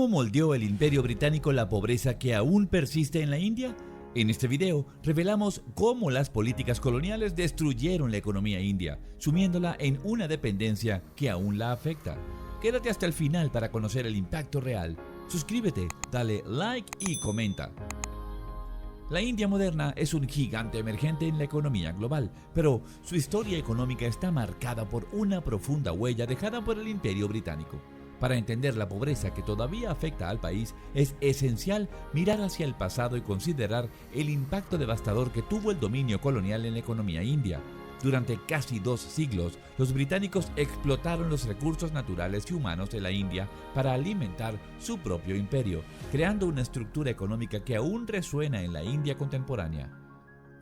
¿Cómo moldeó el Imperio Británico la pobreza que aún persiste en la India? En este video revelamos cómo las políticas coloniales destruyeron la economía india, sumiéndola en una dependencia que aún la afecta. Quédate hasta el final para conocer el impacto real. Suscríbete, dale like y comenta. La India moderna es un gigante emergente en la economía global, pero su historia económica está marcada por una profunda huella dejada por el Imperio Británico. Para entender la pobreza que todavía afecta al país, es esencial mirar hacia el pasado y considerar el impacto devastador que tuvo el dominio colonial en la economía india. Durante casi 2 siglos, los británicos explotaron los recursos naturales y humanos de la India para alimentar su propio imperio, creando una estructura económica que aún resuena en la India contemporánea.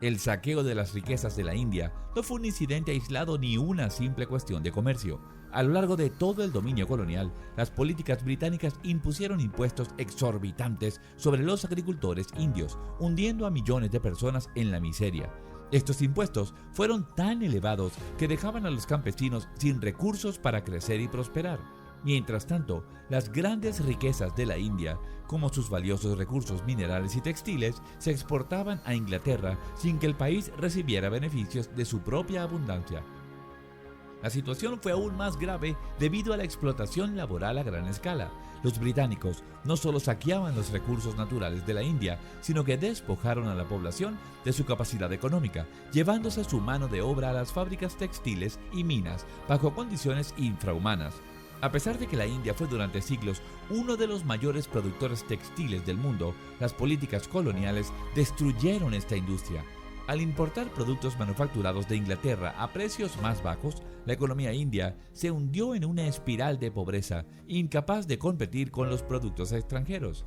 El saqueo de las riquezas de la India no fue un incidente aislado ni una simple cuestión de comercio. A lo largo de todo el dominio colonial, las políticas británicas impusieron impuestos exorbitantes sobre los agricultores indios, hundiendo a millones de personas en la miseria. Estos impuestos fueron tan elevados que dejaban a los campesinos sin recursos para crecer y prosperar. Mientras tanto, las grandes riquezas de la India, como sus valiosos recursos minerales y textiles, se exportaban a Inglaterra sin que el país recibiera beneficios de su propia abundancia. La situación fue aún más grave debido a la explotación laboral a gran escala. Los británicos no solo saqueaban los recursos naturales de la India, sino que despojaron a la población de su capacidad económica, llevándose su mano de obra a las fábricas textiles y minas bajo condiciones infrahumanas. A pesar de que la India fue durante siglos uno de los mayores productores textiles del mundo, las políticas coloniales destruyeron esta industria. Al importar productos manufacturados de Inglaterra a precios más bajos, la economía india se hundió en una espiral de pobreza, incapaz de competir con los productos extranjeros.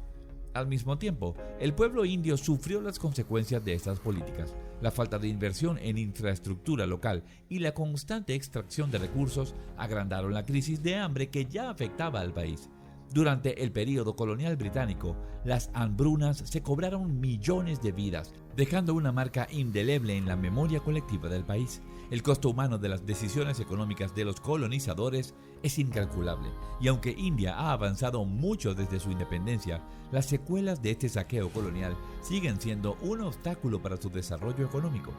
Al mismo tiempo, el pueblo indio sufrió las consecuencias de estas políticas. La falta de inversión en infraestructura local y la constante extracción de recursos agrandaron la crisis de hambre que ya afectaba al país. Durante el período colonial británico, las hambrunas se cobraron millones de vidas, dejando una marca indeleble en la memoria colectiva del país. El costo humano de las decisiones económicas de los colonizadores es incalculable, y aunque India ha avanzado mucho desde su independencia, las secuelas de este saqueo colonial siguen siendo un obstáculo para su desarrollo económico.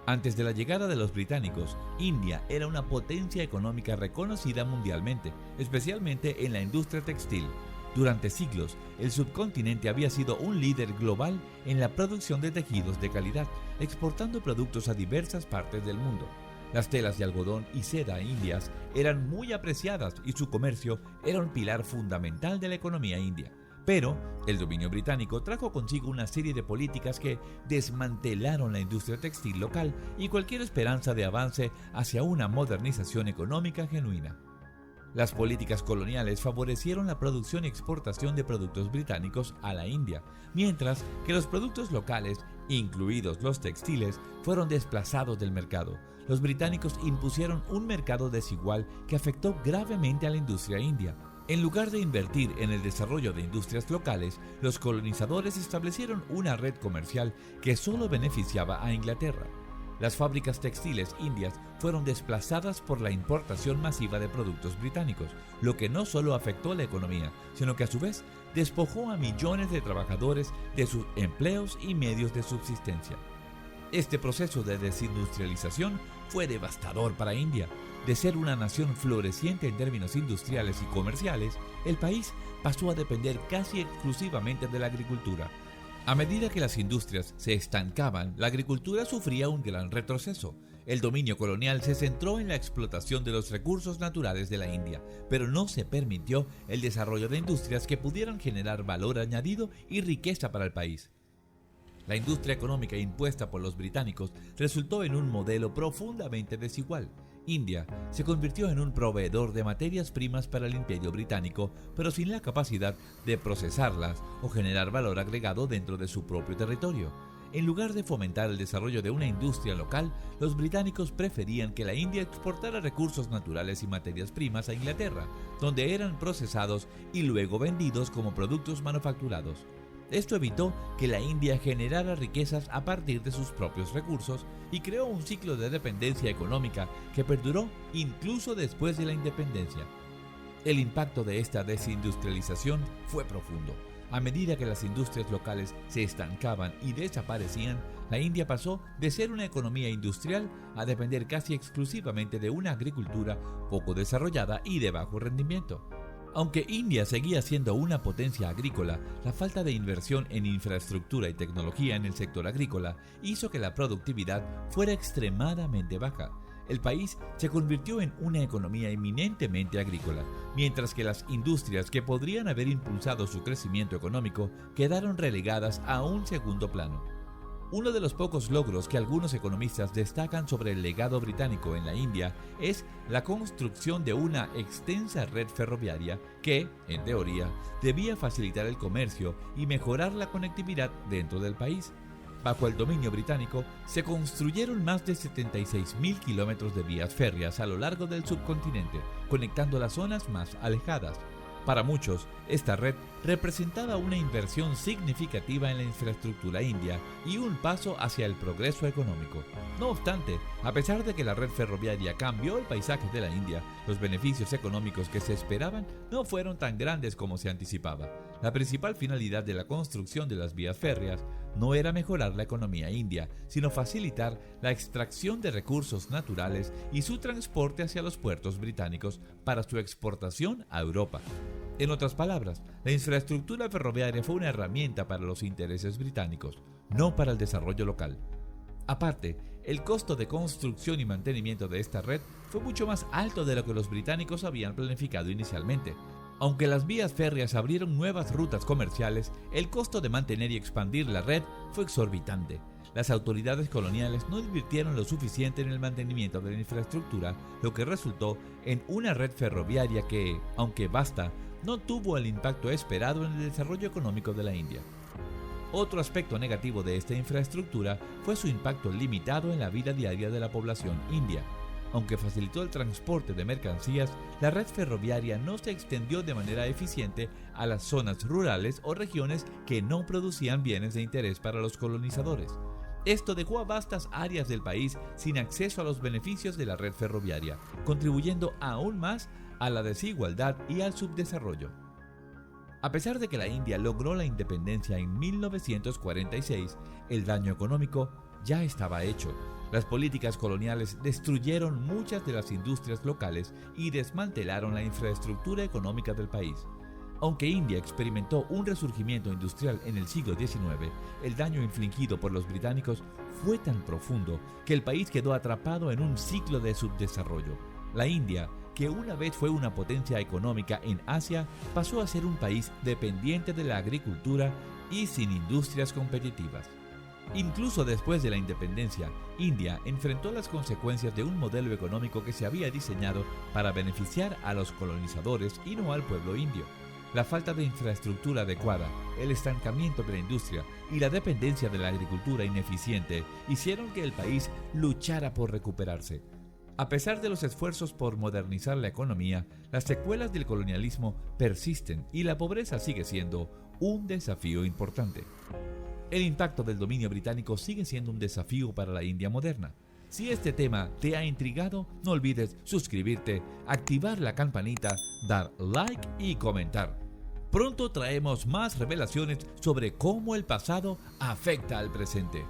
Antes de la llegada de los británicos, India era una potencia económica reconocida mundialmente, especialmente en la industria textil. Durante siglos, el subcontinente había sido un líder global en la producción de tejidos de calidad, exportando productos a diversas partes del mundo. Las telas de algodón y seda indias eran muy apreciadas y su comercio era un pilar fundamental de la economía india. Pero el dominio británico trajo consigo una serie de políticas que desmantelaron la industria textil local y cualquier esperanza de avance hacia una modernización económica genuina. Las políticas coloniales favorecieron la producción y exportación de productos británicos a la India, mientras que los productos locales, incluidos los textiles, fueron desplazados del mercado. Los británicos impusieron un mercado desigual que afectó gravemente a la industria india. En lugar de invertir en el desarrollo de industrias locales, los colonizadores establecieron una red comercial que solo beneficiaba a Inglaterra. Las fábricas textiles indias fueron desplazadas por la importación masiva de productos británicos, lo que no solo afectó la economía, sino que a su vez despojó a millones de trabajadores de sus empleos y medios de subsistencia. Este proceso de desindustrialización fue devastador para India. De ser una nación floreciente en términos industriales y comerciales, el país pasó a depender casi exclusivamente de la agricultura. A medida que las industrias se estancaban, la agricultura sufría un gran retroceso. El dominio colonial se centró en la explotación de los recursos naturales de la India, pero no se permitió el desarrollo de industrias que pudieran generar valor añadido y riqueza para el país. La industria económica impuesta por los británicos resultó en un modelo profundamente desigual. India se convirtió en un proveedor de materias primas para el Imperio Británico, pero sin la capacidad de procesarlas o generar valor agregado dentro de su propio territorio. En lugar de fomentar el desarrollo de una industria local, los británicos preferían que la India exportara recursos naturales y materias primas a Inglaterra, donde eran procesados y luego vendidos como productos manufacturados. Esto evitó que la India generara riquezas a partir de sus propios recursos y creó un ciclo de dependencia económica que perduró incluso después de la independencia. El impacto de esta desindustrialización fue profundo. A medida que las industrias locales se estancaban y desaparecían, la India pasó de ser una economía industrial a depender casi exclusivamente de una agricultura poco desarrollada y de bajo rendimiento. Aunque India seguía siendo una potencia agrícola, la falta de inversión en infraestructura y tecnología en el sector agrícola hizo que la productividad fuera extremadamente baja. El país se convirtió en una economía eminentemente agrícola, mientras que las industrias que podrían haber impulsado su crecimiento económico quedaron relegadas a un segundo plano. Uno de los pocos logros que algunos economistas destacan sobre el legado británico en la India es la construcción de una extensa red ferroviaria que, en teoría, debía facilitar el comercio y mejorar la conectividad dentro del país. Bajo el dominio británico, se construyeron más de 76.000 kilómetros de vías férreas a lo largo del subcontinente, conectando las zonas más alejadas. Para muchos, esta red representaba una inversión significativa en la infraestructura india y un paso hacia el progreso económico. No obstante, a pesar de que la red ferroviaria cambió el paisaje de la India, los beneficios económicos que se esperaban no fueron tan grandes como se anticipaba. La principal finalidad de la construcción de las vías férreas no era mejorar la economía india, sino facilitar la extracción de recursos naturales y su transporte hacia los puertos británicos para su exportación a Europa. En otras palabras, la infraestructura ferroviaria fue una herramienta para los intereses británicos, no para el desarrollo local. Aparte, el costo de construcción y mantenimiento de esta red fue mucho más alto de lo que los británicos habían planificado inicialmente. Aunque las vías férreas abrieron nuevas rutas comerciales, el costo de mantener y expandir la red fue exorbitante. Las autoridades coloniales no invirtieron lo suficiente en el mantenimiento de la infraestructura, lo que resultó en una red ferroviaria que, aunque vasta, no tuvo el impacto esperado en el desarrollo económico de la India. Otro aspecto negativo de esta infraestructura fue su impacto limitado en la vida diaria de la población india. Aunque facilitó el transporte de mercancías, la red ferroviaria no se extendió de manera eficiente a las zonas rurales o regiones que no producían bienes de interés para los colonizadores. Esto dejó a vastas áreas del país sin acceso a los beneficios de la red ferroviaria, contribuyendo aún más a la desigualdad y al subdesarrollo. A pesar de que la India logró la independencia en 1946, el daño económico ya estaba hecho. Las políticas coloniales destruyeron muchas de las industrias locales y desmantelaron la infraestructura económica del país. Aunque India experimentó un resurgimiento industrial en el siglo XIX, el daño infligido por los británicos fue tan profundo que el país quedó atrapado en un ciclo de subdesarrollo. La India, que una vez fue una potencia económica en Asia, pasó a ser un país dependiente de la agricultura y sin industrias competitivas. Incluso después de la independencia, India enfrentó las consecuencias de un modelo económico que se había diseñado para beneficiar a los colonizadores y no al pueblo indio. La falta de infraestructura adecuada, el estancamiento de la industria y la dependencia de la agricultura ineficiente hicieron que el país luchara por recuperarse. A pesar de los esfuerzos por modernizar la economía, las secuelas del colonialismo persisten y la pobreza sigue siendo un desafío importante. El impacto del dominio británico sigue siendo un desafío para la India moderna. Si este tema te ha intrigado, no olvides suscribirte, activar la campanita, dar like y comentar. Pronto traemos más revelaciones sobre cómo el pasado afecta al presente.